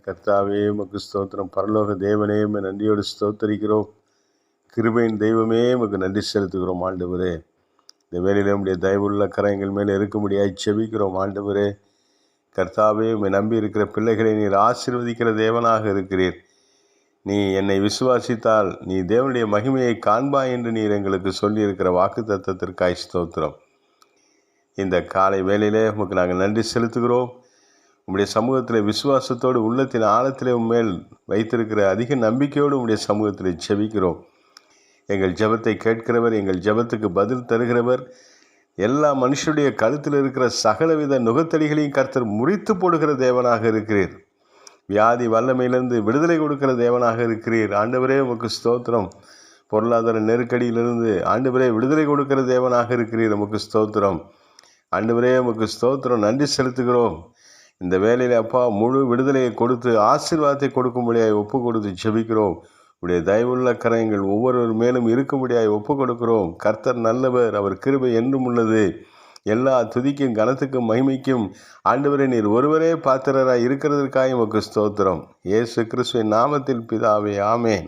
கர்த்தாவே உமக்கு ஸ்தோத்திரம். பரலோக தேவனே உம்மை நன்றியோடு ஸ்தோத்தரிக்கிறோம். கிருபையின் தெய்வமே உமக்கு நன்றி செலுத்துகிறோம் ஆண்டவரே. இந்த வேளையிலே உம்முடைய தயவுள்ள கரங்கள் மேலே இருக்கும்படியாய் செபிக்கிறோம் ஆண்டவரே. கர்த்தாவே உம்மை நம்பி இருக்கிற பிள்ளைகளை நீர் ஆசீர்வதிக்கிற தேவனாக இருக்கிறீர். நீ என்னை விசுவாசித்தால் நீ தேவனுடைய மகிமையை காண்பாய் என்று நீர் எங்களுக்கு சொல்லியிருக்கிற வாக்கு தத்தத்திற்காய் ஸ்தோத்திரம். இந்த காலை வேளையிலே உமக்கு நாங்கள் நன்றி செலுத்துகிறோம். உம்முடைய சமூகத்தில் விசுவாசத்தோடு உள்ளத்தின் ஆழத்திலே உம்மேல் வைத்திருக்கிற அதிக நம்பிக்கையோடு உம்முடைய சமூகத்தில் செபிக்கிறோம். எங்கள் ஜெபத்தை கேட்கிறவர், எங்கள் ஜெபத்துக்கு பதில் தருகிறவர், எல்லா மனுஷருடைய கழுத்தில் இருக்கிற சகலவித நுகத்தடிகளையும் கர்த்தர் முறித்து போடுகிற தேவனாக இருக்கிறீர். வியாதி வல்லமையிலிருந்து விடுதலை கொடுக்கிற தேவனாக இருக்கிறீர். ஆண்டவரே உமக்கு ஸ்தோத்திரம். பொருளாதார நெருக்கடியிலிருந்து ஆண்டவரே விடுதலை கொடுக்கிற தேவனாக இருக்கிறீர். உமக்கு ஸ்தோத்திரம். ஆண்டவரே உமக்கு ஸ்தோத்திரம். நன்றி செலுத்துகிறோம். இந்த வேலையில் அப்பா முழு விடுதலையை கொடுத்து ஆசீர்வாதத்தை கொடுக்கும்படியாய் ஒப்பு கொடுத்து ஜெபிக்கிறோம். உடைய தயவுள்ள கரங்கள் ஒவ்வொருவர் மேலும் இருக்கும்படியாய் ஒப்பு கொடுக்கிறோம். கர்த்தர் நல்லவர், அவர் கிருபை என்றும் உள்ளது. எல்லா துதிக்கும் கனத்துக்கும் மகிமைக்கும் ஆண்டவரே நீர் ஒருவரே பாத்திரராய் இருக்கிறதற்காக உமக்கு ஸ்தோத்திரம். இயேசு கிறிஸ்துவின் நாமத்தில் பிதாவே, ஆமேன்.